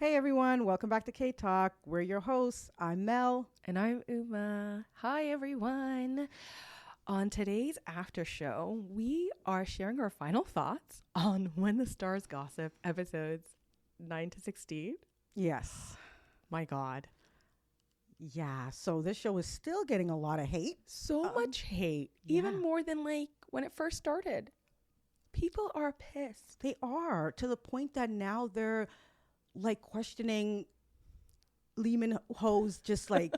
Hey everyone, welcome back to K Talk. We're your hosts. I'm Mel. And I'm Uma. Hi, everyone. On today's after show, we are sharing our final thoughts on When the Stars Gossip episodes 9 to 16. Yes. My God. Yeah, so this show is still getting a lot of hate. So much hate, even more than like when it first started. People are pissed. They are, to the point that now they're like questioning Lee Min-ho's just like,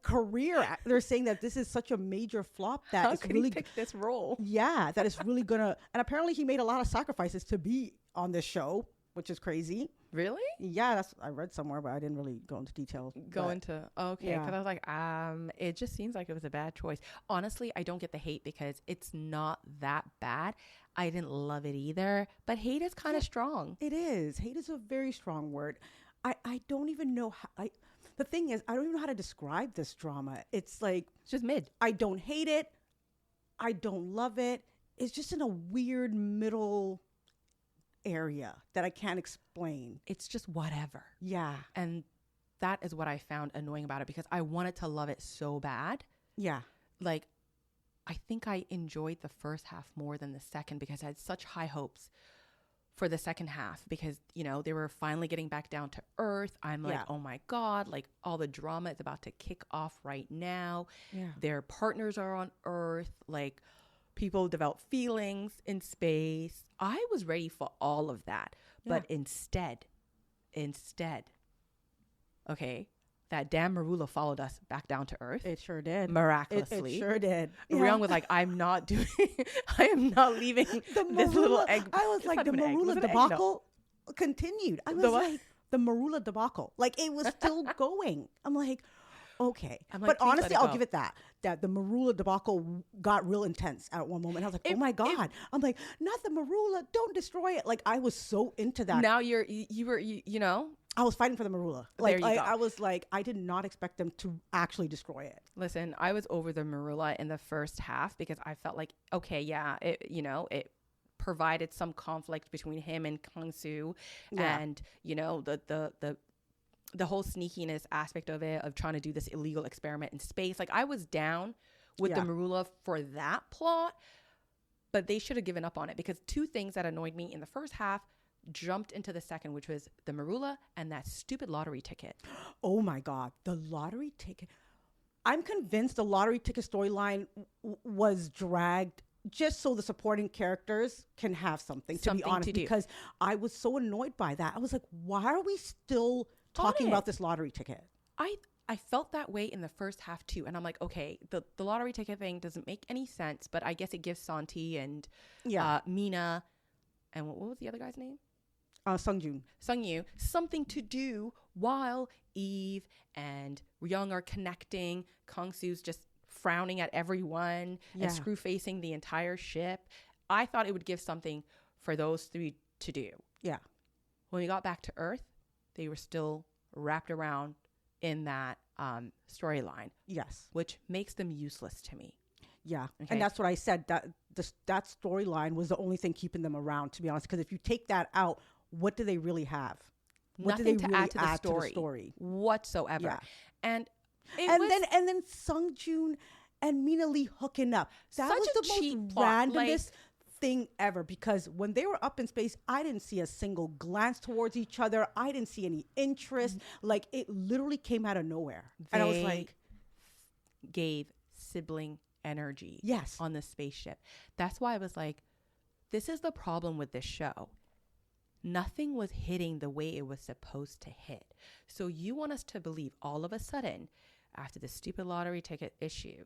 career. They're saying that this is such a major flop that How it's could really he pick this role? Yeah, that it's really gonna. And apparently he made a lot of sacrifices to be on this show, which is crazy. Really? Yeah, I read somewhere, but I didn't really go into detail. Okay, because I was like, it just seems like it was a bad choice. Honestly, I don't get the hate because it's not that bad. I didn't love it either, but hate is kind of strong. It is. Hate is a very strong word. I don't even know how. The thing is, I don't even know how to describe this drama. It's like It's just mid. I don't hate it. I don't love it. It's just in a weird middle area that I can't explain. It's just whatever. Yeah. And that is what I found annoying about it because I wanted to love it so bad. Yeah. Like, I think I enjoyed the first half more than the second because I had such high hopes for the second half because, they were finally getting back down to earth. I'm like, oh my God, like all the drama is about to kick off right now. Yeah. Their partners are on earth. Like, people develop feelings in space. I was ready for all of that. Yeah. But instead, okay, that damn Marula followed us back down to earth. It sure did. Miraculously. It sure did. Ryoung was like, I am not leaving this little egg. I was like, the Marula debacle continued. I was like, the Marula debacle. Like, it was still going. I'm like, okay. But honestly, I'll give it that the Marula debacle got real intense at one moment. I was like, oh my God. I'm like, not the Marula. Don't destroy it. Like, I was so into that. Now you were I was fighting for the Marula. Like, there you go. I was like, I did not expect them to actually destroy it. Listen, I was over the Marula in the first half because I felt like, okay, yeah, it provided some conflict between him and Kang-soo and, the whole sneakiness aspect of it, of trying to do this illegal experiment in space. Like, I was down with the Marula for that plot, but they should have given up on it because two things that annoyed me in the first half jumped into the second, which was the Marula and that stupid lottery ticket. Oh my God, the lottery ticket. I'm convinced the lottery ticket storyline was dragged just so the supporting characters can have something to be honest, because I was so annoyed by that. I was like, why are we still talking about this lottery ticket? I felt that way in the first half too. And I'm like, okay, the lottery ticket thing doesn't make any sense, but I guess it gives Santi and Mina and what was the other guy's name? Sung-yu something to do while Eve and Ryoung are connecting. Kang-soo's just frowning at everyone and screw facing the entire ship. I thought it would give something for those three to do. Yeah. When we got back to Earth, they were still wrapped around in that storyline. Yes. Which makes them useless to me. Yeah. Okay. And that's what I said, that storyline was the only thing keeping them around, to be honest, because if you take that out, what do they really have? What Nothing do they to really add to the story whatsoever. Yeah. And then Sung-joon and Mina Lee hooking up. That was the most randomest thing ever, because when they were up in space, I didn't see a single glance towards each other. I didn't see any interest. Like, it literally came out of nowhere. And I was like, gave sibling energy yes, on the spaceship. That's why I was like, this is the problem with this show. Nothing was hitting the way it was supposed to hit. So you want us to believe all of a sudden, after the stupid lottery ticket issue,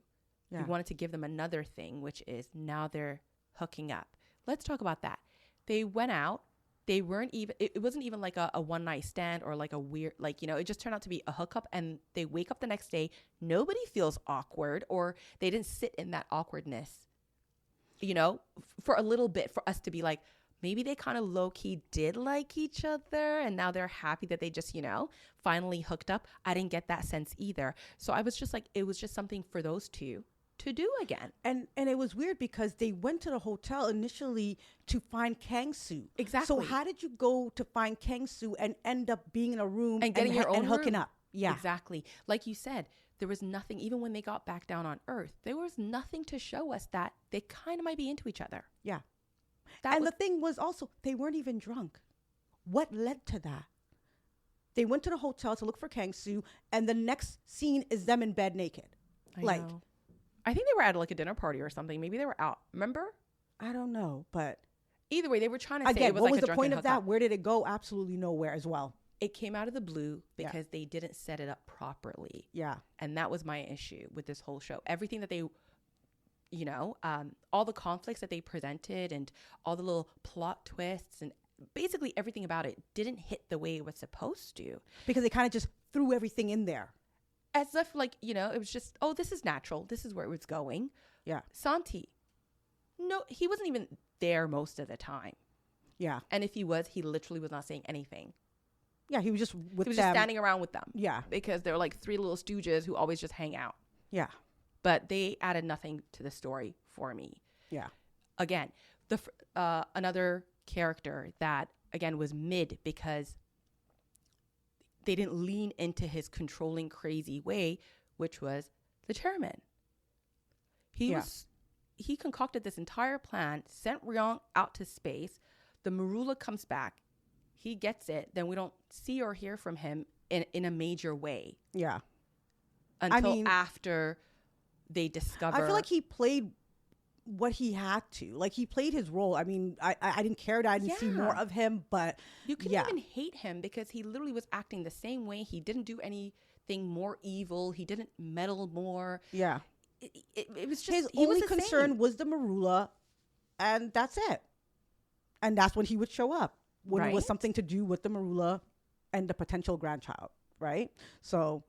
you wanted to give them another thing, which is now they're hooking up. Let's talk about that. They went out. They weren't even, it wasn't even like a one night stand or like a weird, like, it just turned out to be a hookup, and they wake up the next day. Nobody feels awkward, or they didn't sit in that awkwardness, for a little bit, for us to be like, maybe they kind of low-key did like each other and now they're happy that they just, finally hooked up. I didn't get that sense either. So I was just like, it was just something for those two to do again. And it was weird because they went to the hotel initially to find Kang-soo. Exactly. So how did you go to find Kang-soo and end up being in a room and getting your own and hooking room? up? Yeah. Exactly. Like you said, there was nothing, even when they got back down on Earth, there was nothing to show us that they kind of might be into each other. Yeah. The thing was also, they weren't even drunk. What led to that? They went to the hotel to look for Kang-soo, and the next scene is them in bed naked. I know. I think they were at like a dinner party or something. Maybe they were out. Remember? I don't know, but either way, they were trying to say again, it was what like was a the point of that? hookup. Where did it go? Absolutely nowhere as well. It came out of the blue because they didn't set it up properly. Yeah. And that was my issue with this whole show. Everything that they, you know, all the conflicts that they presented and all the little plot twists and basically everything about it didn't hit the way it was supposed to. Because they kind of just threw everything in there. As if like, you know, it was just, oh, this is natural. This is where it was going. Yeah. Santi. No, he wasn't even there most of the time. Yeah. And if he was, he literally was not saying anything. Yeah, he was just with them. He was just standing around with them. Yeah. Because they're like three little stooges who always just hang out. Yeah. But they added nothing to the story for me. Yeah. Again, another character that, again, was mid because they didn't lean into his controlling, crazy way, which was the chairman. He concocted this entire plan, sent Ryong out to space. The Marula comes back. He gets it. Then we don't see or hear from him in a major way. Yeah. Until after they discover. I feel like he played what he had to. Like, he played his role. I mean, I didn't care that I didn't see more of him, but you couldn't even hate him because he literally was acting the same way. He didn't do anything more evil. He didn't meddle more. Yeah. It was just his only concern was the Marula, and that's it. And that's when he would show up, when it was something to do with the Marula and the potential grandchild, right? So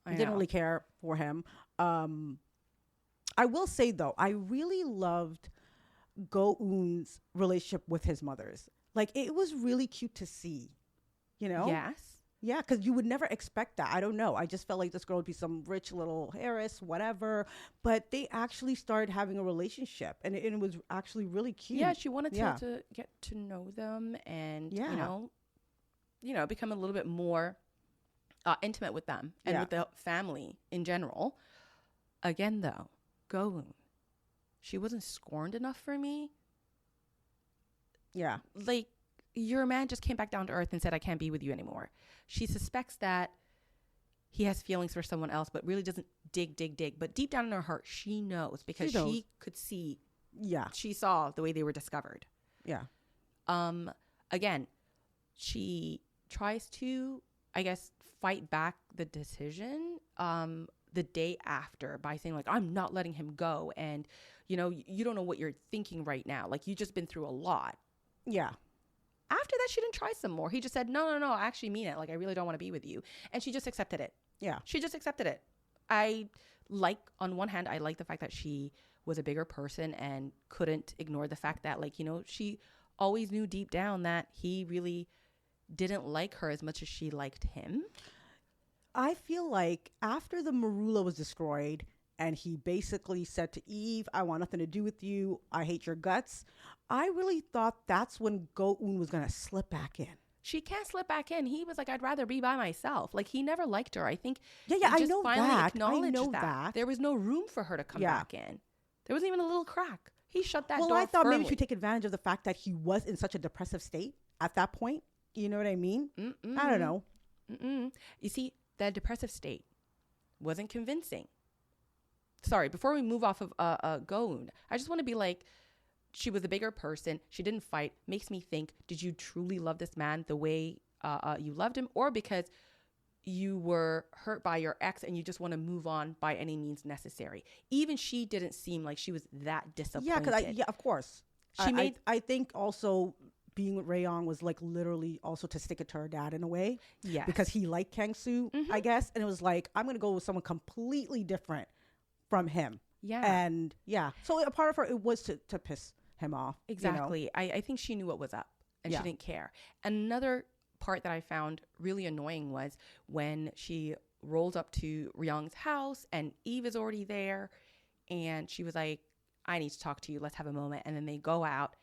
I didn't really care for him. I will say, though, I really loved Go-eun's relationship with his mothers. Like, it was really cute to see, you know? Yes. Yeah, because you would never expect that. I don't know. I just felt like this girl would be some rich little heiress, whatever. But they actually started having a relationship, and it was actually really cute. Yeah, she wanted to get to know them and, you know, become a little bit more intimate with them and with the family in general. Again, though, Go-eun, she wasn't scorned enough for me. Yeah. Like, your man just came back down to earth and said, I can't be with you anymore. She suspects that he has feelings for someone else, but really doesn't dig. But deep down in her heart, she knows because she could see. Yeah. She saw the way they were discovered. Yeah. Again, she tries to, I guess, fight back the decision the day after by saying, like, I'm not letting him go. And, you know, you don't know what you're thinking right now. Like, you just been through a lot. Yeah. After that, she didn't try some more. He just said, no, I actually mean it. Like, I really don't want to be with you. And she just accepted it. Yeah. She just accepted it. On one hand, I like the fact that she was a bigger person and couldn't ignore the fact that, like, you know, she always knew deep down that he really didn't like her as much as she liked him. I feel like after the Marula was destroyed and he basically said to Eve, I want nothing to do with you. I hate your guts. I really thought that's when Go-eun was going to slip back in. She can't slip back in. He was like, I'd rather be by myself. Like, he never liked her. I think I know that. There was no room for her to come back in. There wasn't even a little crack. He shut that door Well, I thought firmly. maybe she'd take advantage of the fact that he was in such a depressive state at that point. You know what I mean? I don't know. You see, that depressive state wasn't convincing. Sorry, before we move off of Go-eun, I just want to be like, she was a bigger person. She didn't fight. Makes me think, did you truly love this man the way you loved him? Or because you were hurt by your ex and you just want to move on by any means necessary? Even she didn't seem like she was that disappointed. Yeah, of course. I think also being with Ryong was like literally also to stick it to her dad in a way. Yeah. Because he liked Kang-soo, I guess. And it was like, I'm going to go with someone completely different from him. Yeah. And so a part of her, it was to piss him off. Exactly. You know? I think she knew what was up and she didn't care. Another part that I found really annoying was when she rolls up to Ryung's house and Eve is already there. And she was like, I need to talk to you. Let's have a moment. And then they go out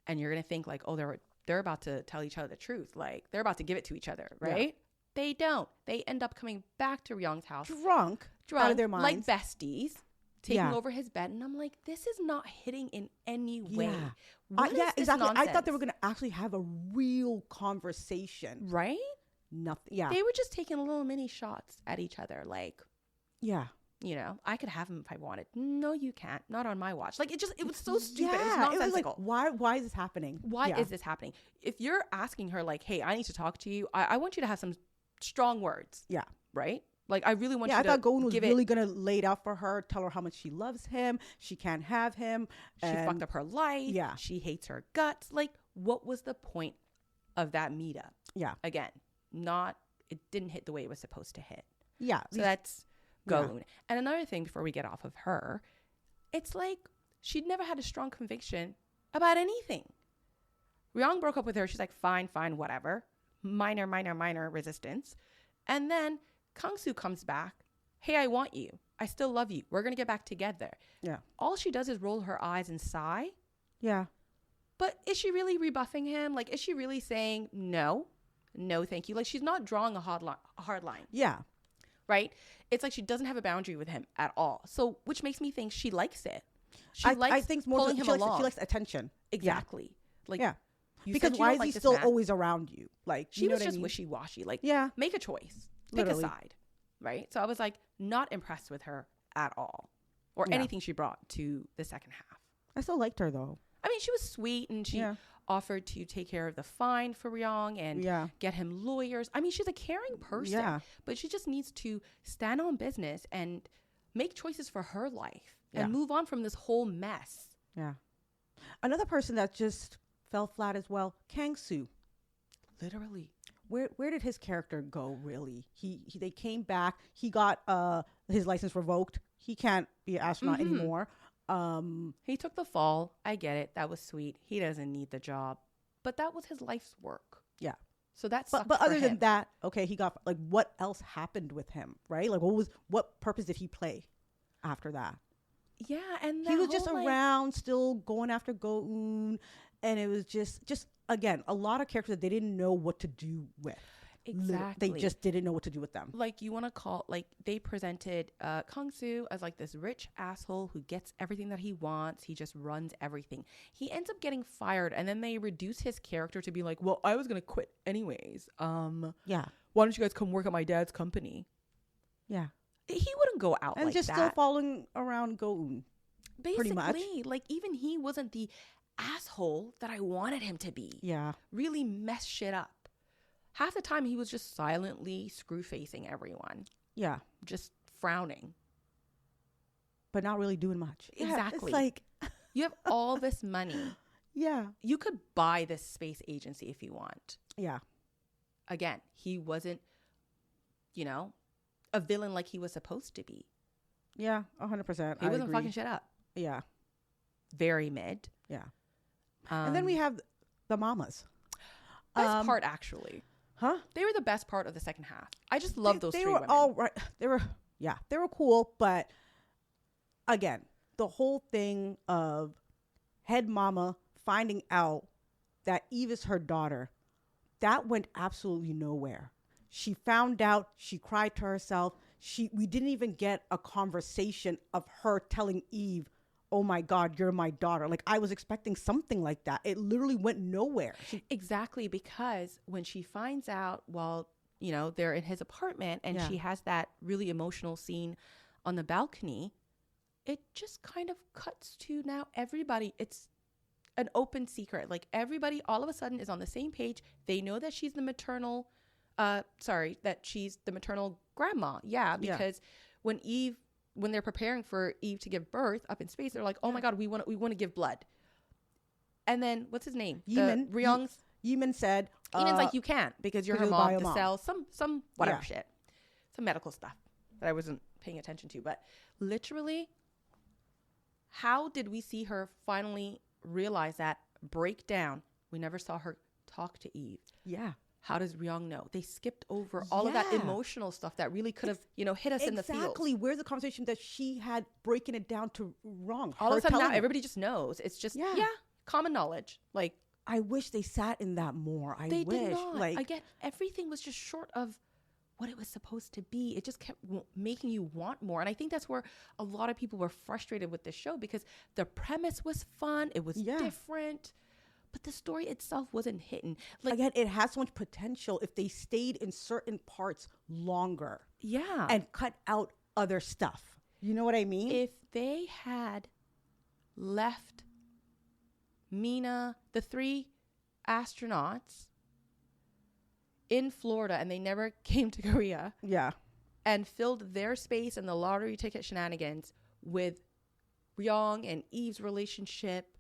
and you're going to think like, oh, they're about to tell each other the truth. Like they're about to give it to each other. Right. Yeah. They don't. They end up coming back to Ryung's house. Drunk out of their minds. Like besties. Taking over his bed. And I'm like, this is not hitting in any way. Yeah, exactly. Nonsense? I thought they were going to actually have a real conversation. Right? Nothing. Yeah. They were just taking little mini shots at each other. Like, yeah. You know, I could have him if I wanted. No, you can't. Not on my watch. Like, it was so stupid. Yeah, it was nonsensical. It was like, why is this happening? Why is this happening? If you're asking her, like, hey, I need to talk to you, I want you to have some strong words. Yeah. Right? Like, I really want you to I thought Gong was really going to lay it out for her, tell her how much she loves him. She can't have him. She fucked up her life. Yeah. She hates her guts. Like, what was the point of that meetup? Yeah. Again, it didn't hit the way it was supposed to hit. Yeah. So that's Gong. Yeah. And another thing before we get off of her, it's like she'd never had a strong conviction about anything. Ryung broke up with her. She's like, fine, whatever. Minor resistance. And then Kang-soo comes back. Hey, I want you. I still love you. We're going to get back together. Yeah. All she does is roll her eyes and sigh. Yeah. But is she really rebuffing him? Like, is she really saying no, thank you? Like, she's not drawing a hard line. Yeah. Right? It's like she doesn't have a boundary with him at all. So, which makes me think she likes it. I think more pulling him along. She likes attention. Exactly. Yeah. Like, yeah. Because why is he still always around you? Like, she was just wishy-washy. Like, make a choice. Literally. Pick a side. Right? So I was like, not impressed with her at all. Or anything she brought to the second half. I still liked her though. I mean, she was sweet and she offered to take care of the fine for Ryung and get him lawyers. I mean, she's a caring person, but she just needs to stand on business and make choices for her life and move on from this whole mess. Yeah. Another person that just fell flat as well, Kang-soo. Literally. Where did his character go, really? They came back. He got his license revoked. He can't be an astronaut anymore. He took the fall. I get it. That was sweet. He doesn't need the job. But that was his life's work. Yeah. So that's but other than that, okay, he got like what else happened with him, right? Like what purpose did he play after that? Yeah, and he was just around, still going after Go-eun, and it was just again a lot of characters that they didn't know what to do with. Exactly. They just didn't know what to do with them. Like, you want to call, like, they presented Kang-soo as like this rich asshole who gets everything that he wants. He just runs everything. He ends up getting fired, and then they reduce his character to be like, well, I was going to quit anyways. Yeah. Why don't you guys come work at my dad's company? Yeah. He wouldn't go out and like that. And just still following around Go-eun. Basically, like, even he wasn't the asshole that I wanted him to be. Yeah. Really messed shit up. Half the time, he was just silently screw-facing everyone. Yeah. Just frowning. But not really doing much. Exactly. Yeah, it's like... You have all this money. Yeah. You could buy this space agency if you want. Yeah. Again, he wasn't, a villain like he was supposed to be. Yeah, 100%. He wasn't fucking shit up. Yeah. Very mid. Yeah. And then we have the mamas. Best part, actually. Huh? They were the best part of the second half. I just love those three women. They were all right. They were cool. But again, the whole thing of head mama finding out that Eve is her daughter, that went absolutely nowhere. She found out. She cried to herself. We didn't even get a conversation of her telling Eve, oh my God, you're my daughter. Like, I was expecting something like that. It literally went nowhere. Exactly, because when she finds out while, they're in his apartment and she has that really emotional scene on the balcony, it just kind of cuts to now everybody. It's an open secret. Like, everybody all of a sudden is on the same page. They know that she's the maternal, grandma. Yeah, because when they're preparing for Eve to give birth up in space, they're like, oh my God, we want to give blood. And then what's his name? Ji-eun said, Ji-eun's like, you can't because you're her mom. The cell, some whatever shit, some medical stuff that I wasn't paying attention to. But literally, how did we see her finally realize that, break down? We never saw her talk to Eve. Yeah. how does Ryong know? They skipped over all of that emotional stuff that really could have, hit us in the feels. Exactly. Where's the conversation that she had breaking it down to wrong? All of a sudden now everybody just knows. It's just, common knowledge. Like, I wish they sat in that more. They did not. Like, again, everything was just short of what it was supposed to be. It just kept making you want more. And I think that's where a lot of people were frustrated with this show, because the premise was fun. It was different. But the story itself wasn't hitting. Like, again, it has so much potential if they stayed in certain parts longer. Yeah. And cut out other stuff. You know what I mean? If they had left Mina, the 3 astronauts, in Florida, and they never came to Korea. Yeah. And filled their space in the lottery ticket shenanigans with Ryong and Eve's relationship,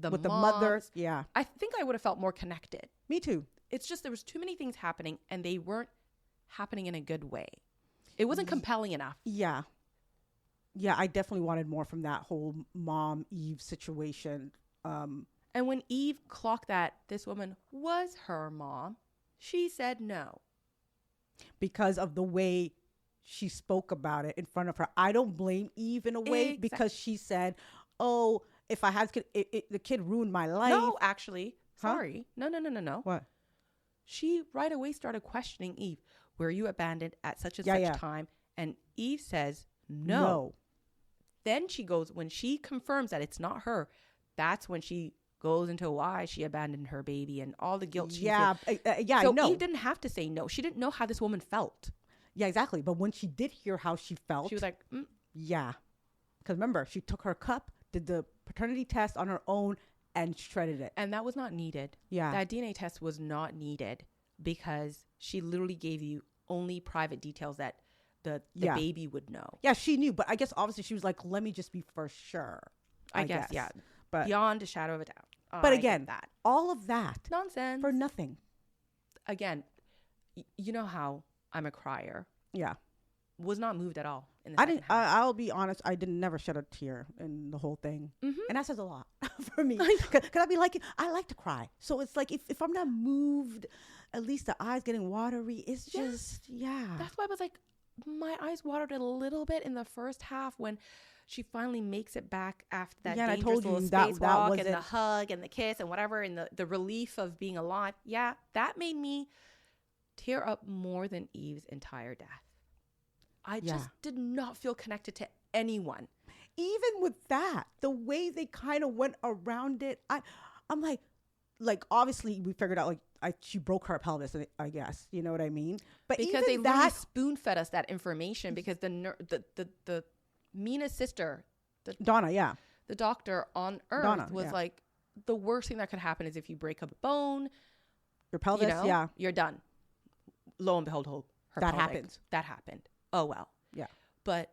with the mother. Yeah. I think I would have felt more connected. Me too. It's just there was too many things happening, and they weren't happening in a good way. It wasn't compelling enough. Yeah. Yeah, I definitely wanted more from that whole mom-Eve situation. And when Eve clocked that this woman was her mom, she said no. Because of the way she spoke about it in front of her. I don't blame Eve in a way because she said, oh, if I had the kid ruined my life. No, actually. Sorry. No. What? She right away started questioning Eve. Were you abandoned at such and such time? And Eve says, no. Then she goes, when she confirms that it's not her, that's when she goes into why she abandoned her baby and all the guilt she feels. So I know. Eve didn't have to say no. She didn't know how this woman felt. Yeah, exactly. But when she did hear how she felt, she was like, yeah. Because remember, she took her cup, did the paternity test on her own, and shredded it. And that was not needed. Yeah. That DNA test was not needed because she literally gave you only private details that the baby would know. Yeah, she knew. But I guess obviously she was like, let me just be for sure. I guess. Yeah. But beyond a shadow of a doubt. But again, all of that. Nonsense. For nothing. Again, you know how I'm a crier. Yeah. Was not moved at all. In the I didn't. I'll be honest. I didn't never shed a tear in the whole thing, and that says a lot for me. Cause I be like, I like to cry. So it's like if I'm not moved, at least the eyes getting watery. It's just That's why I was like, my eyes watered a little bit in the first half when she finally makes it back after that dangerous little spacewalk and the hug and the kiss and whatever, and the relief of being alive. Yeah, that made me tear up more than Eve's entire death. I just did not feel connected to anyone. Even with that, the way they kind of went around it, I'm like obviously we figured out she broke her pelvis, I guess, you know what I mean? But because they literally spoon fed us that information, because the Mina's sister, Donna, the doctor on Earth was like, the worst thing that could happen is if you break a bone, your pelvis, you're done. Lo and behold, that happened. Oh, well. Yeah. But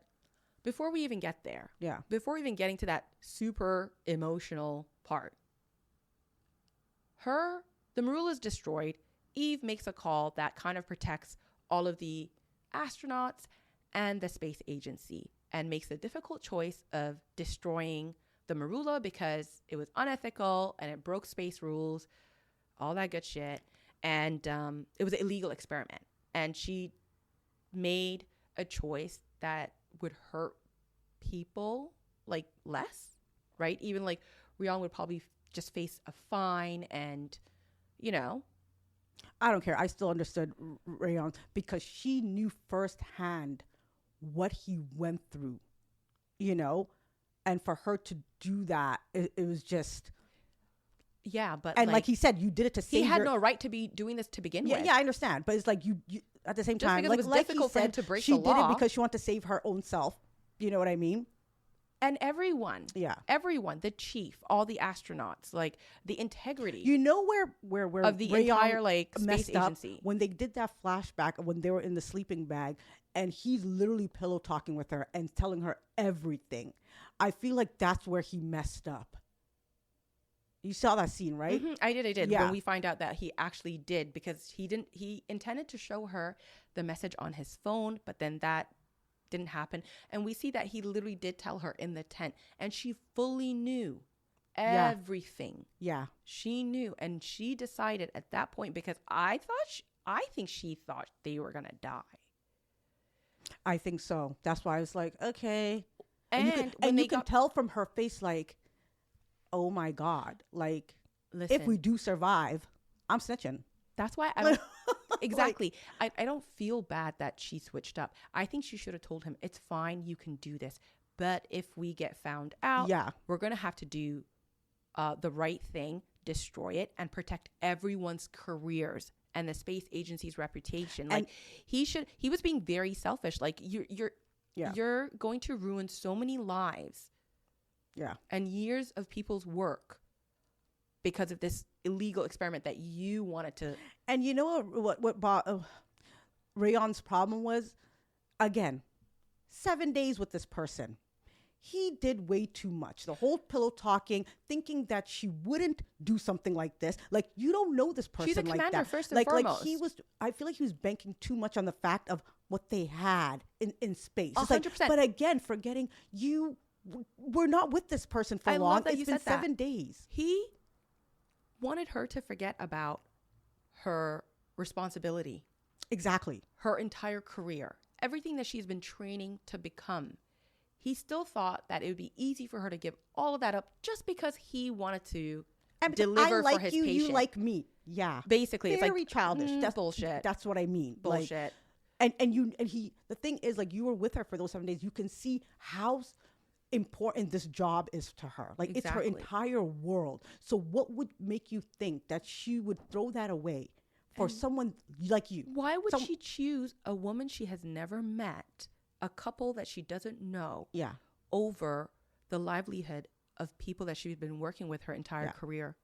before we even get there, before even getting to that super emotional part, the Marula is destroyed. Eve makes a call that kind of protects all of the astronauts and the space agency, and makes the difficult choice of destroying the Marula because it was unethical and it broke space rules, all that good shit. And it was an illegal experiment. And she made a choice that would hurt people less, right? Even Ryong would probably just face a fine, and I don't care. I still understood Ryong because she knew firsthand what he went through, and for her to do that, it was just. Yeah, but like he said, you did it to save. He had no right to be doing this to begin with. Yeah, I understand, but it's like you at the same just time, because it was difficult for him to break the law. She did it because she wanted to save her own self. You know what I mean? And everyone, the chief, all the astronauts, the integrity. You know where of the entire space agency when they did that flashback when they were in the sleeping bag, and he's literally pillow talking with her and telling her everything. I feel like that's where he messed up. You saw that scene, right? Mm-hmm. I did. Yeah. When we find out that he actually did, because he intended to show her the message on his phone, but then that didn't happen. And we see that he literally did tell her in the tent, and she fully knew everything. Yeah. She knew, and she decided at that point, because I I think she thought they were going to die. I think so. That's why I was like, okay. And you can tell from her face, like, oh my God, like, listen, if we do survive, I'm snitching. That's why I'm exactly. Like, I don't feel bad that she switched up. I think she should have told him, it's fine, you can do this. But if we get found out, we're going to have to do the right thing, destroy it, and protect everyone's careers and the space agency's reputation. Like, he was being very selfish. Like, you're going to ruin so many lives. Yeah. And years of people's work because of this illegal experiment that you wanted to. And you know what Rayon's problem was? Again, 7 days with this person. He did way too much. The whole pillow talking, thinking that she wouldn't do something like this. Like, you don't know this person. She's a like commander that. First and foremost. I feel like he was banking too much on the fact of what they had in space. 100%. But again, forgetting we're not with this person for long. Love that it's been 7 days. He wanted her to forget about her responsibility. Exactly. Her entire career. Everything that she's been training to become. He still thought that it would be easy for her to give all of that up just because he wanted to deliver for his patient. You like me. Yeah. Basically, very it's like childish. That's bullshit. That's what I mean. Bullshit. Like, the thing is, like, you were with her for those 7 days. You can see how important this job is to her. Like, It's her entire world. So what would make you think that she would throw that away for someone like you? Why would she choose a woman she has never met, a couple that she doesn't know, over the livelihood of people that she's been working with her entire career?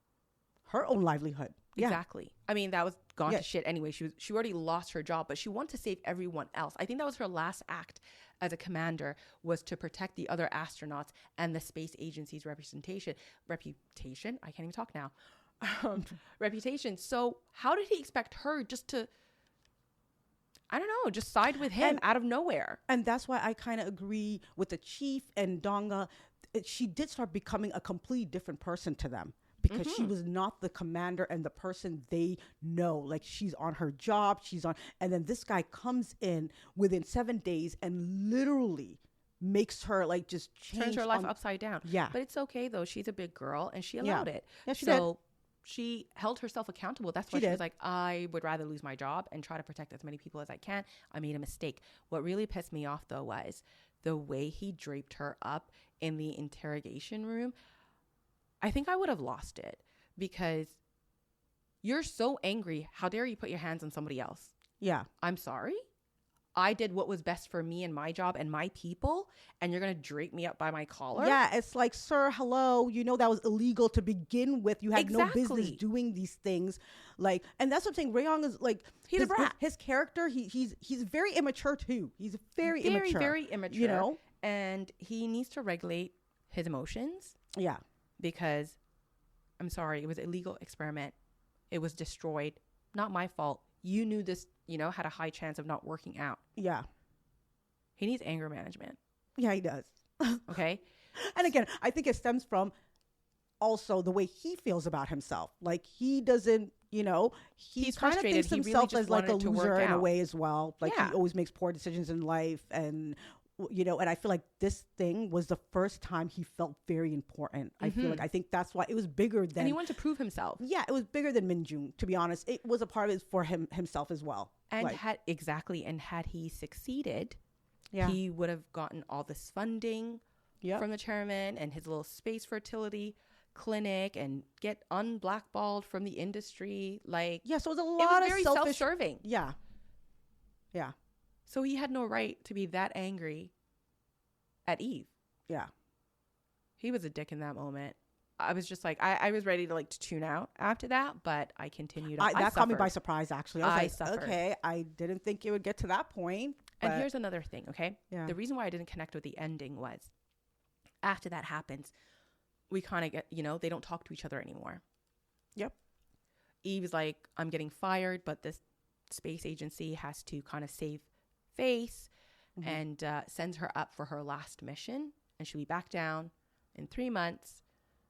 Her own livelihood. Exactly. I mean, that was gone to shit anyway. She already lost her job, but she wanted to save everyone else. I think that was her last act as a commander, was to protect the other astronauts and the space agency's reputation. I can't even talk now. Reputation. So how did he expect her just to, I don't know, just side with him out of nowhere? And that's why I kind of agree with the chief and Donga. She did start becoming a completely different person to them. Because she was not the commander and the person they know. Like, she's on her job, and then this guy comes in within 7 days and literally makes her, like, just change. Turns her life upside down. Yeah. But it's okay, though. She's a big girl, and she allowed it. Yeah, she did. So she held herself accountable. That's why she was like, I would rather lose my job and try to protect as many people as I can. I made a mistake. What really pissed me off, though, was the way he draped her up in the interrogation room. I think I would have lost it, because you're so angry. How dare you put your hands on somebody else? Yeah. I'm sorry. I did what was best for me and my job and my people, and you're going to drape me up by my collar? Yeah, it's like, sir, hello, you know that was illegal to begin with. You had no business doing these things. Like, and that's what I'm saying. Rayong is like, he's a brat. His character, he's very immature too. He's very immature. Very immature. You know? And he needs to regulate his emotions. Yeah. Because, I'm sorry, it was an illegal experiment. It was destroyed. Not my fault. You knew this, had a high chance of not working out. Yeah. He needs anger management. Yeah, he does. Okay? And again, I think it stems from also the way he feels about himself. Like, he doesn't, he kind of thinks himself as like a loser in a way as well. Like, he always makes poor decisions in life, and and I feel like this thing was the first time he felt very important. I think that's why it was bigger than. And he wanted to prove himself. Yeah, it was bigger than Minjung, to be honest. It was a part of it for himself as well. And had he succeeded, he would have gotten all this funding from the chairman and his little space fertility clinic, and get unblackballed from the industry. Like, so it was a lot of very self-serving. Yeah. So he had no right to be that angry at Eve. Yeah. He was a dick in that moment. I was just like, I was ready to tune out after that, but I continued. That caught me by surprise, actually. I was suffered. Okay, I didn't think it would get to that point. And here's another thing, okay? Yeah. The reason why I didn't connect with the ending was, after that happens, we kind of get, they don't talk to each other anymore. Yep. Eve's like, I'm getting fired, but this space agency has to kind of save face, and sends her up for her last mission, and she'll be back down in 3 months,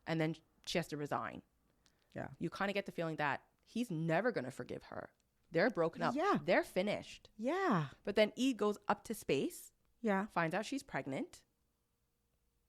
and then she has to resign. Yeah. You kind of get the feeling that he's never going to forgive her. They're broken up. Yeah. They're finished. Yeah. But then E goes up to space. Yeah. Finds out she's pregnant.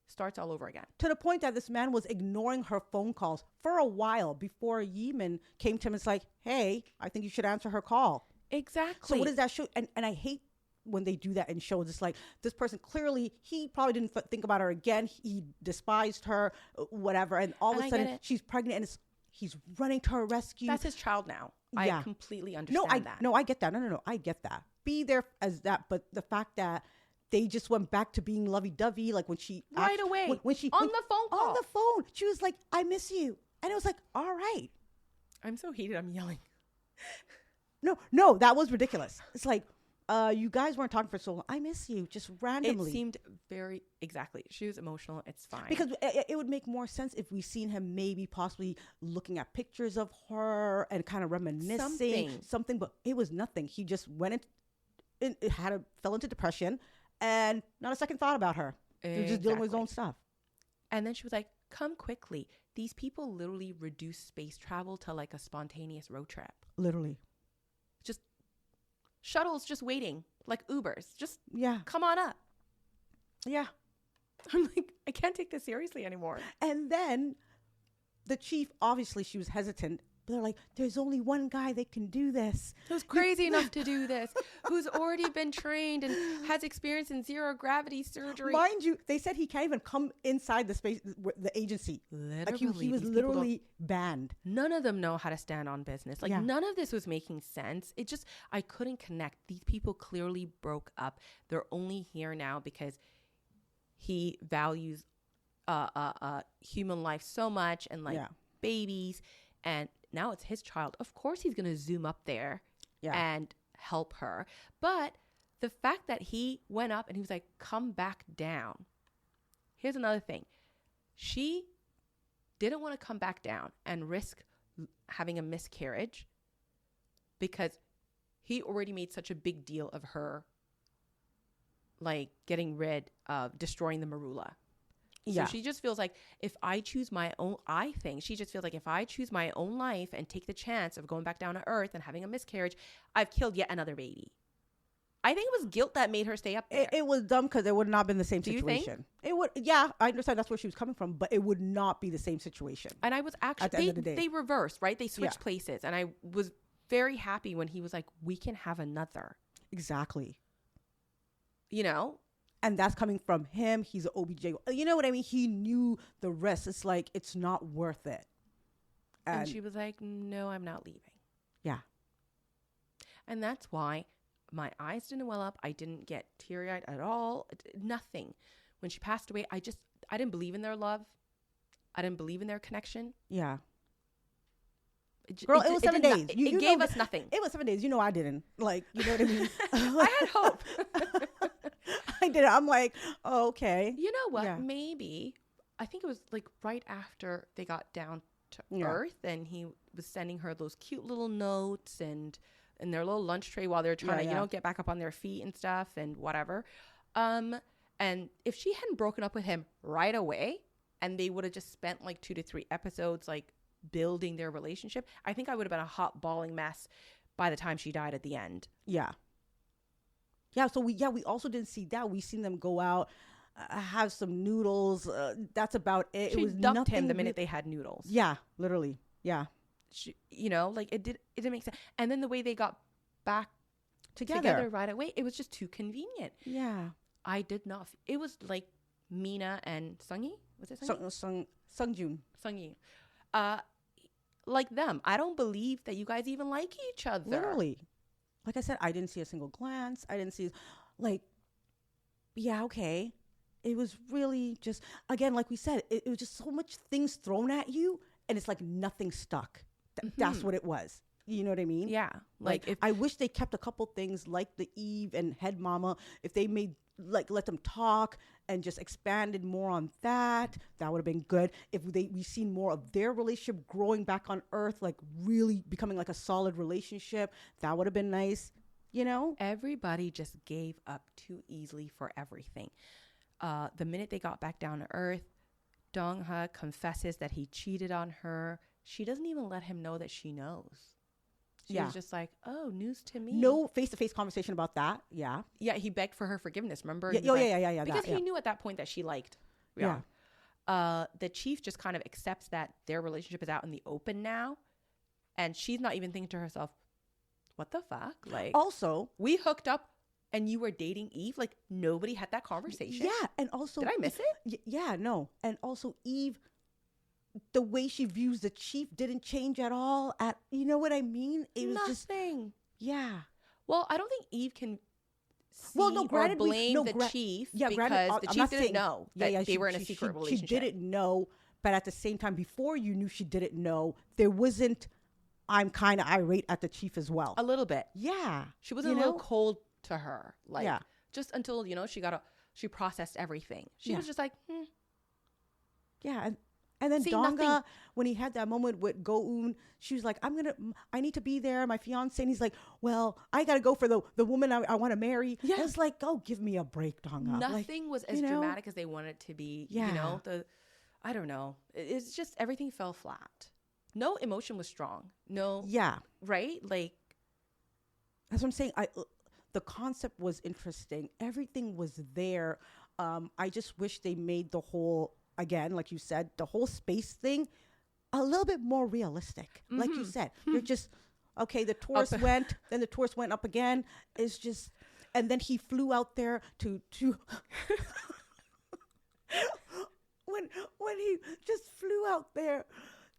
Starts all over again. To the point that this man was ignoring her phone calls for a while before Ji-eun came to him and was like, hey, I think you should answer her call. Exactly. So what does that show? And I hate when they do that in shows. It's like, this person clearly, he probably didn't think about her again. He despised her, whatever. And all of a sudden, she's pregnant and he's running to her rescue. That's his child now. Yeah. I completely understand that. No, I get that. No. I get that. Be there as that. But the fact that they just went back to being lovey-dovey, like when she... Right away. When she... On the phone call. On the phone. She was like, I miss you. And it was like, all right. I'm so heated. I'm yelling. No, that was ridiculous. It's like, you guys weren't talking for so long. I miss you, just randomly. It seemed very... Exactly. She was emotional. It's fine. Because it would make more sense if we seen him maybe possibly looking at pictures of her and kind of reminiscing. Something. But it was nothing. He just went fell into depression and not a second thought about her. He was just dealing with his own stuff. And then she was like, come quickly. These people literally reduce space travel to like a spontaneous road trip. Literally. Just shuttles just waiting, like Ubers. Just come on up. Yeah. I'm like, I can't take this seriously anymore. And then the chief, obviously she was hesitant. But they're like, there's only one guy that can do this. Who's crazy enough to do this. Who's already been trained and has experience in zero gravity surgery. Mind you, they said he can't even come inside the agency. Literally. Like he was literally banned. None of them know how to stand on business. Like none of this was making sense. It just, I couldn't connect. These people clearly broke up. They're only here now because he values human life so much and like babies. And now it's his child. Of course he's going to zoom up there and help her. But the fact that he went up and he was like, come back down. Here's another thing. She didn't want to come back down and risk having a miscarriage because he already made such a big deal of her like getting rid of destroying the Marula. So she just feels like if I choose my own, she just feels like if I choose my own life and take the chance of going back down to earth and having a miscarriage, I've killed yet another baby. I think it was guilt that made her stay up there. It was dumb because it would not have been the same situation. You think? It would, yeah, I understand that's where she was coming from, but it would not be the same situation. And I was actually, at the end of the day. They reversed, right? They switched places. And I was very happy when he was like, we can have another. Exactly. You know? And that's coming from him. He's an OBJ. You know what I mean? He knew the rest. It's like, it's not worth it. And she was like, no, I'm not leaving. Yeah. And that's why my eyes didn't well up. I didn't get teary-eyed at all. Nothing. When she passed away, I didn't believe in their love. I didn't believe in their connection. Yeah. Girl, it was 7 days. It gave us nothing. It was 7 days. You know I didn't. Like, you know what I mean? I had hope. I did. I'm like, oh, okay. You know what? Yeah. Maybe. I think it was like right after they got down to Earth and he was sending her those cute little notes and their little lunch tray while they're trying to, get back up on their feet and stuff and whatever. And if she hadn't broken up with him right away and they would have just spent like 2 to 3 episodes like building their relationship, I think I would have been a hot balling mess by the time she died at the end. Yeah. Yeah, so we also didn't see that. We seen them go out, have some noodles. That's about it. She it was dumped him the minute they had noodles. Yeah, literally. Yeah. She, like it didn't make sense. And then the way they got back together right away, it was just too convenient. Yeah. I did not. It was like Mina and Sung-yi. Was it Sung-jun? Sung-yi. Like them. I don't believe that you guys even like each other. Literally. Like I said, I didn't see a single glance. I didn't see, like, yeah, okay. It was really just, again, like we said, it was just so much things thrown at you, and it's like nothing stuck. That's what it was. You know what I mean? Yeah. Like if I wish they kept a couple things like the Eve and Head Mama. If they made, like, let them talk and just expanded more on that would have been good. If we seen more of their relationship growing back on Earth, like really becoming like a solid relationship, that would have been nice, you know? Everybody just gave up too easily for everything. The minute they got back down to Earth, Dong-ha confesses that he cheated on her. She doesn't even let him know that she knows. She was just like, oh, news to me. No face-to-face conversation about that. Yeah. Yeah, he begged for her forgiveness, remember? Yeah, yeah. Because he knew at that point that she liked Young. Yeah. The chief just kind of accepts that their relationship is out in the open now. And she's not even thinking to herself, what the fuck? Like, also, we hooked up and you were dating Eve? Like, nobody had that conversation? Yeah, and also... Did I miss it? Yeah, no. And also, Eve... The way she views the chief didn't change at all. You know what I mean? It was nothing. Yeah. Well, I don't think Eve can see granted, or blame the chief because the chief didn't know that they were in a secret relationship. She didn't know, but at the same time, before you knew she didn't know, there wasn't, I'm kind of irate at the chief as well. A little bit. Yeah. She was a little cold to her. Like, just until, she processed everything. She was just like, Yeah, and then Donga, when he had that moment with Go-eun, she was like, I need to be there, my fiance. And he's like, well, I got to go for the woman I want to marry. Yeah. It's like, oh, give me a break, Donga. Nothing was as dramatic as they wanted it to be. Yeah. I don't know. It's just everything fell flat. No emotion was strong. No. Yeah. Right? Like. That's what I'm saying. The concept was interesting. Everything was there. I just wish they made the whole... Again, like you said, the whole space thing, a little bit more realistic. Mm-hmm. Like you said, you're just, okay, the tourist went, then the tourist went up again. It's just, and then he flew out there to when he just flew out there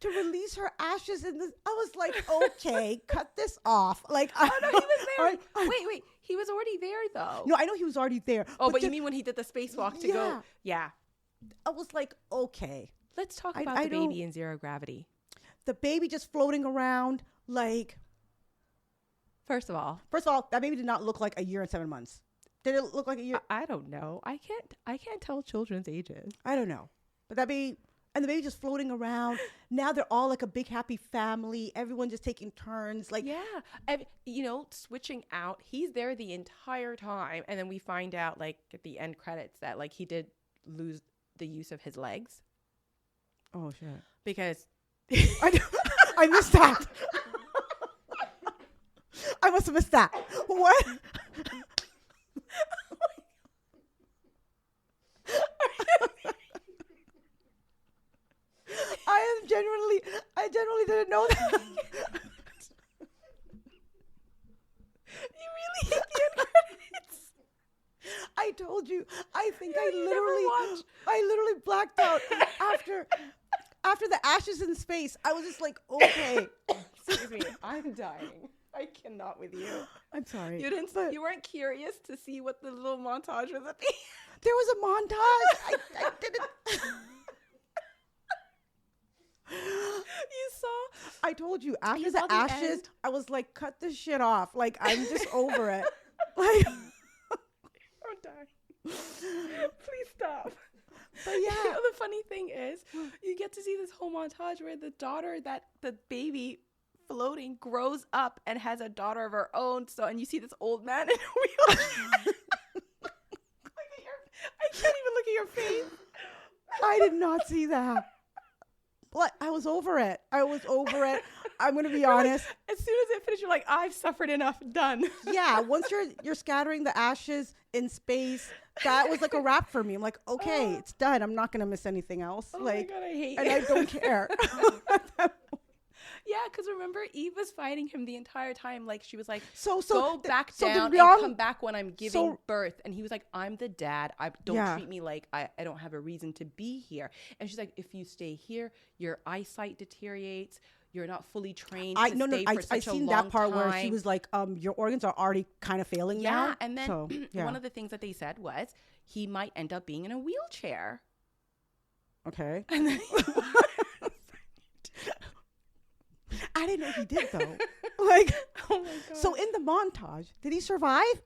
to release her ashes in this, I was like, okay, cut this off. Like, no, he was there. Wait, he was already there though. No, I know he was already there. Oh, but you mean when he did the spacewalk to go? Yeah. I was like, okay. Let's talk about the baby in zero gravity. The baby just floating around, like. First of all, that baby did not look like a year and 7 months. Did it look like a year? I don't know. I can't tell children's ages. I don't know. But that baby, and the baby just floating around. Now they're all like a big happy family. Everyone just taking turns. Like, yeah. Switching out. He's there the entire time. And then we find out, like, at the end credits that, like, he did lose the use of his legs. Oh shit! Because I missed that. I must have missed that. What? I genuinely didn't know that. You really hit the end credits. I told you. I think I literally blacked out after the ashes in space. I was just like, okay. Excuse me, I'm dying. I cannot with you. I'm sorry. You weren't curious to see what the little montage was at the end. There was a montage. I didn't. You saw? I told you after the ashes, I was like, cut this shit off. Like, I'm just over it. Like. I'm dying. Please stop. But yeah. The funny thing is, you get to see this whole montage where the daughter, that the baby floating, grows up and has a daughter of her own. So, and you see this old man in a wheelchair. I can't even look at your face. I did not see that. But I was over it. I'm going to be honest. As soon as it finished, you're like, I've suffered enough. Done. Yeah. Once you're scattering the ashes in space, that was like a wrap for me. I'm like, okay, it's done. I'm not going to miss anything else. Oh my God, I hate and you. I don't care. Yeah, because remember, Eve was fighting him the entire time. Like, she was like, go back down and come back when I'm giving birth. And he was like, I'm the dad. Don't treat me like I don't have a reason to be here. And she's like, if you stay here, your eyesight deteriorates. You're not fully trained to stay for such a long time. I seen that part where she was like, your organs are already kind of failing now. Yeah, and then one of the things that they said was he might end up being in a wheelchair. Okay. And then I didn't know he did though. Like, oh my God. So in the montage, did he survive?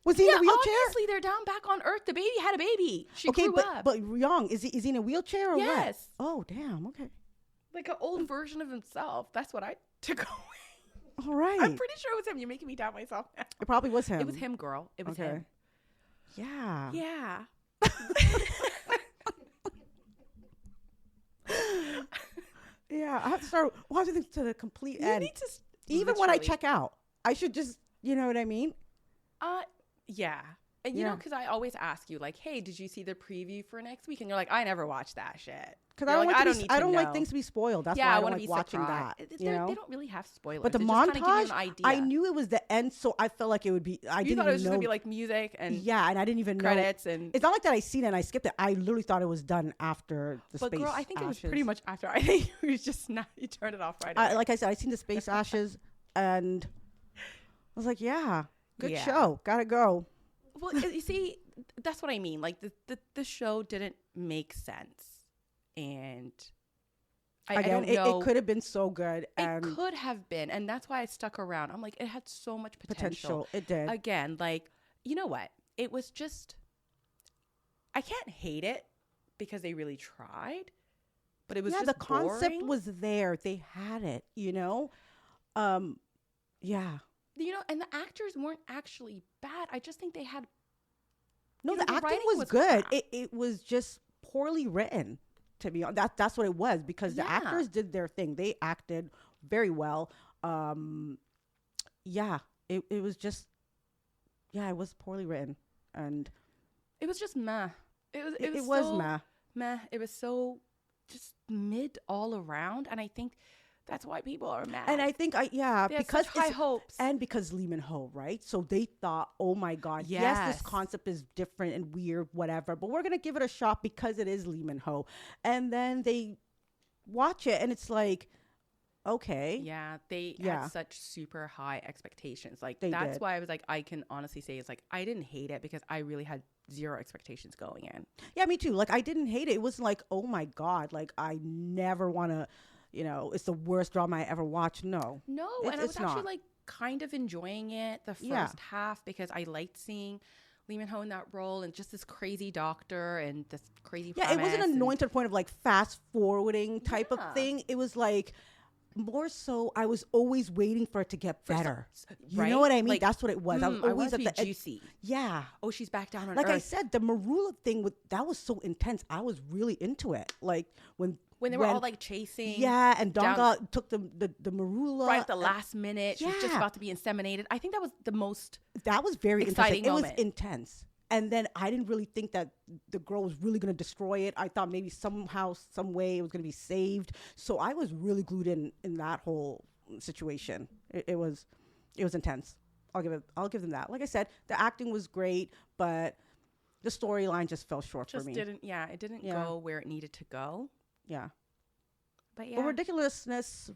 Was he in a wheelchair? Obviously, they're down back on Earth. The baby had a baby. She grew up. But Young, is he in a wheelchair or what? Yes. Oh, damn. Okay. Like an old version of himself. That's what I took away. All right. I'm pretty sure it was him. You're making me doubt myself now. It probably was him. It was him, girl. It was him. Yeah. Yeah. Yeah, I have to start watching things to the complete end. Even when I check out, I should just, you know what I mean? Yeah. And you know, because I always ask you, like, hey, did you see the preview for next week? And you're like, I never watched that shit. Because I don't like things to be spoiled. That's why I don't like watching that. They don't really have spoilers. But the montage, I knew it was the end, so I felt like it would be. You thought it was just gonna be like music and and I didn't even credits know. And it's not like that I seen it and I skipped it. I literally thought it was done after the space. But girl, I think ashes. It was pretty much after. I think it was just not. You turned it off right away. Like I said, I seen the space ashes and I was like, yeah, good show, gotta go. Well, you see, that's what I mean. Like the show didn't make sense, and I don't know. It could have been so good. It could have been, and that's why I stuck around. I'm like, it had so much potential. It did. Again, like, you know what? It was just, I can't hate it because they really tried, but it was just the concept boring. Was there. They had it, you know? Yeah. You know, and the actors weren't actually bad. I just think they had. No, the acting was good. It was just poorly written, to be honest. That's what it was, because the actors did their thing. They acted very well. It was just, it was poorly written, and it was just meh. It was so meh. It was so just mid all around, and I think. That's why people are mad. And I think, because high hopes. And because Lee Min-ho, right? So they thought, oh my God, yes, this concept is different and weird, whatever, but we're going to give it a shot because it is Lee Min-ho. And then they watch it and it's like, okay. Yeah, they had such super high expectations. Like, that's did. why I was like, I can honestly say it's like, I didn't hate it because I really had zero expectations going in. Yeah, me too. Like, I didn't hate it. It wasn't like, oh my God, like, I never want to. You know, it's the worst drama I ever watched. No, and I was actually like kind of enjoying it the first half because I liked seeing Lee Min-ho in that role and just this crazy doctor and this crazy premise. It wasn't annoying to the point of like fast forwarding type of thing. It was like more so I was always waiting for it to get better. You know what I mean? Like, that's what it was. I was always at the juicy. Yeah. Oh, she's back down on Like Earth. I said, the Marula thing that was so intense. I was really into it. Like when they were all like chasing. Yeah, and Donga took the Marula right at the last minute. She was just about to be inseminated. I think that was the most. That was very exciting moment. It was intense. And then I didn't really think that the girl was really going to destroy it. I thought maybe somehow, some way it was going to be saved. So I was really glued in that whole situation. It was intense. I'll give them that. Like I said, the acting was great, but the storyline just fell short for me. It didn't go where it needed to go. Yeah. But But ridiculousness,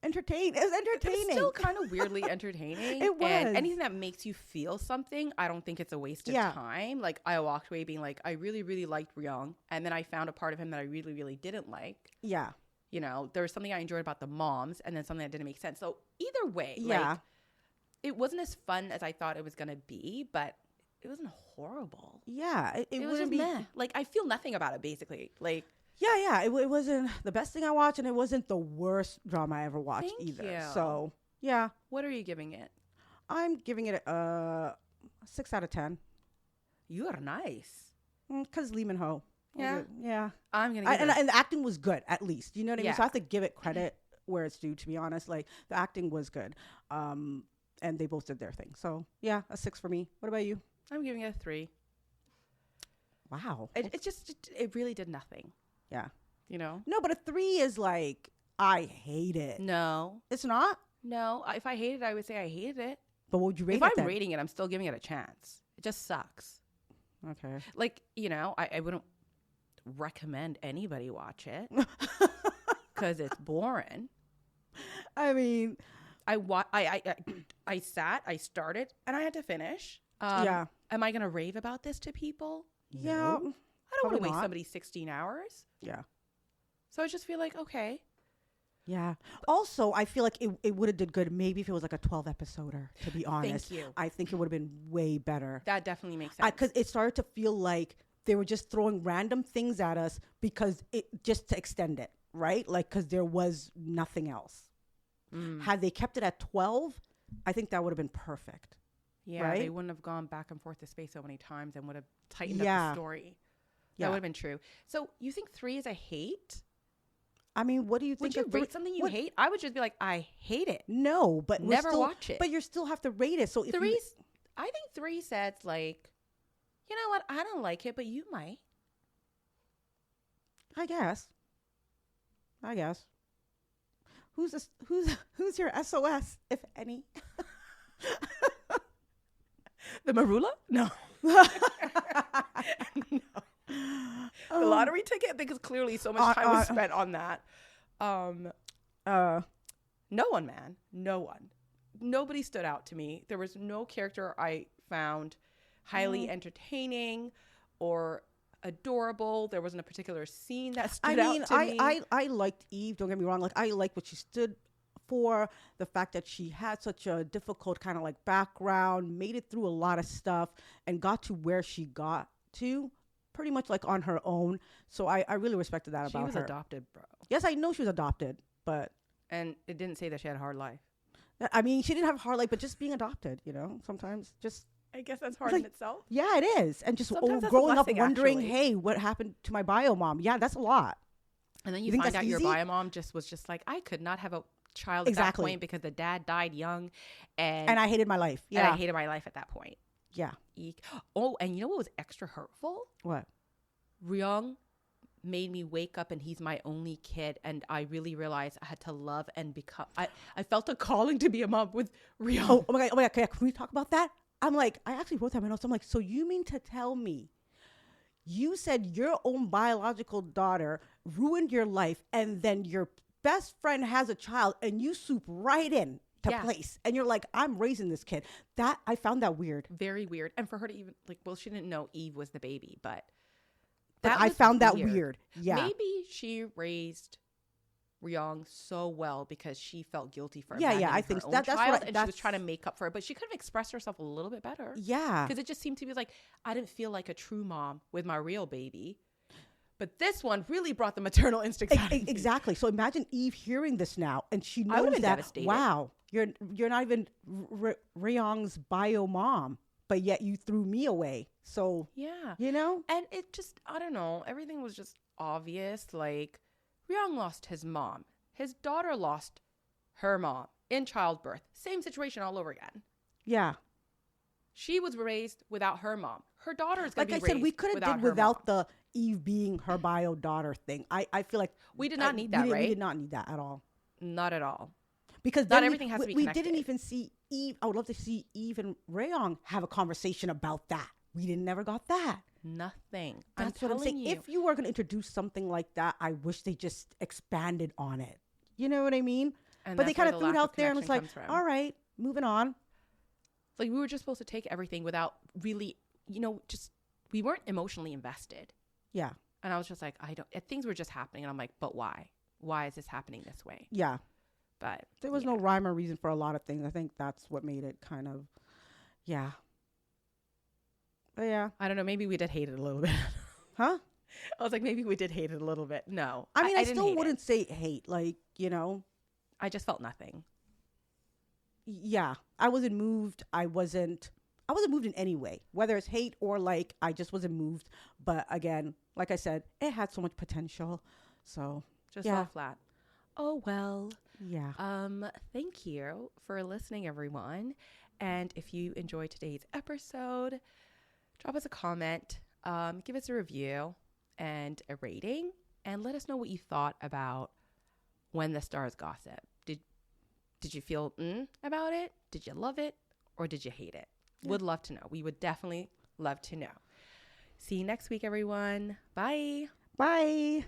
entertaining. It was entertaining. It's still kind of weirdly entertaining. It was. And anything that makes you feel something, I don't think it's a waste of time. Like, I walked away being like, I really, really liked Ryung. And then I found a part of him that I really, really didn't like. Yeah. You know, there was something I enjoyed about the moms and then something that didn't make sense. So either way, like, it wasn't as fun as I thought it was going to be, but it wasn't horrible. Yeah. It was just meh. Like, I feel nothing about it, basically. Like, yeah. It wasn't the best thing I watched, and it wasn't the worst drama I ever watched either. You. So, yeah. What are you giving it? I'm giving it a 6 out of 10. You are nice. Because Lee Min-ho. Yeah. Yeah. I'm going to give it. And the acting was good, at least. You know what I mean? Yeah. So I have to give it credit where it's due, to be honest. Like, the acting was good. And they both did their thing. So, yeah, a 6 for me. What about you? I'm giving it a 3. Wow. It really did nothing. Yeah. You know? No, but a 3 is like, I hate it. No. It's not? No. If I hated it, I would say I hated it. But what would you rate it If I'm then? rating it, I'm still giving it a chance. It just sucks. Okay. Like, you know, I wouldn't recommend anybody watch it because it's boring. I mean, I sat, I started, and I had to finish. Am I going to rave about this to people? Yeah. No. I don't want to waste somebody's 16 hours. Yeah. So I just feel like, okay. Yeah. Also, I feel like it would have did good maybe if it was like a 12-episoder, to be honest. Thank you. I think it would have been way better. That definitely makes sense. Because it started to feel like they were just throwing random things at us just to extend it, right? Like, because there was nothing else. Had they kept it at 12, I think that would have been perfect. Yeah, right? They wouldn't have gone back and forth to space so many times and would have tightened up the story. That would have been true. So you think 3 is a hate? I mean, what do you think? Would you rate something you hate? I would just be like, I hate it. No, but never watch it. But you still have to rate it. So if I think 3 says like, you know what? I don't like it, but you might. I guess. Who's your SOS, if any? The Marula? No. No. The lottery ticket, because clearly so much time was spent on that. No one, man. No one. Nobody stood out to me. There was no character I found highly entertaining or adorable. There wasn't a particular scene that stood out to me. I liked Eve. Don't get me wrong. Like, I liked what she stood for, the fact that she had such a difficult kind of like background, made it through a lot of stuff, and got to where she got to pretty much like on her own. So I really respected that about her. She was adopted, bro. Yes, I know she was adopted, but... And it didn't say that she had a hard life. I mean, she didn't have a hard life, but just being adopted, you know, sometimes just... I guess that's hard in itself. Yeah, it is. And just growing up wondering, hey, what happened to my bio mom? Yeah, that's a lot. And then you find out your bio mom was just like, I could not have a child at that point because the dad died young. And I hated my life. Yeah. And I hated my life at that point. Yeah. Eek. Oh, and you know what was extra hurtful? What? Ryung made me wake up and he's my only kid, and I really realized I had to love and become... I felt a calling to be a mom with Ryung. Oh my God. Okay, can we talk about that? I'm like, I actually wrote that in my notes. I'm like, so you mean to tell me you said your own biological daughter ruined your life, and then your best friend has a child and you swoop right in to place, and you're like, I'm raising this kid? That, I found that weird. Very weird. And for her to even like, well, she didn't know Eve was the baby, but I found that weird. Yeah. Maybe she raised Ryung so well because she felt guilty for I think her own child, and she was trying to make up for it, but she could have expressed herself a little bit better. Yeah. Because it just seemed to be like, I didn't feel like a true mom with my real baby. But this one really brought the maternal instinct out of me. Exactly. So imagine Eve hearing this now, and she knows that, devastated. Wow, you're not even Ryung's bio mom, but yet you threw me away. So, yeah. You know? And it just, I don't know, everything was just obvious. Like, Ryung lost his mom. His daughter lost her mom in childbirth. Same situation all over again. Yeah. She was raised without her mom. Her daughter is going to be raised like I said, we could have did without the Eve being her bio daughter thing. I feel like... We did not need that, right? We did not need that at all. Not at all. Because not everything has to be connected. We didn't even see Eve. I would love to see Eve and Ryung have a conversation about that. We never got that. Nothing. That's what I'm saying. If you were going to introduce something like that, I wish they just expanded on it. You know what I mean? But they kind of threw it out there and was like, all right, moving on. Like, we were just supposed to take everything without really, we weren't emotionally invested. Yeah. And I was just like, things were just happening. And I'm like, but why? Why is this happening this way? Yeah. But there was no rhyme or reason for a lot of things. I think that's what made it kind of, yeah. But yeah. I don't know. Maybe we did hate it a little bit. Huh? I was like, maybe we did hate it a little bit. No. I mean, I still wouldn't say hate. Like, I just felt nothing. Yeah. I wasn't moved. I wasn't moved in any way, whether it's hate or like, I just wasn't moved. But again, like I said, it had so much potential. So just fell flat. Oh, well. Yeah. Thank you for listening, everyone. And if you enjoyed today's episode, drop us a comment, give us a review and a rating, and let us know what you thought about When the Stars Gossip. Did you feel about it? Did you love it? Or did you hate it? Yeah. Would love to know. We would definitely love to know. See you next week, everyone. Bye. Bye.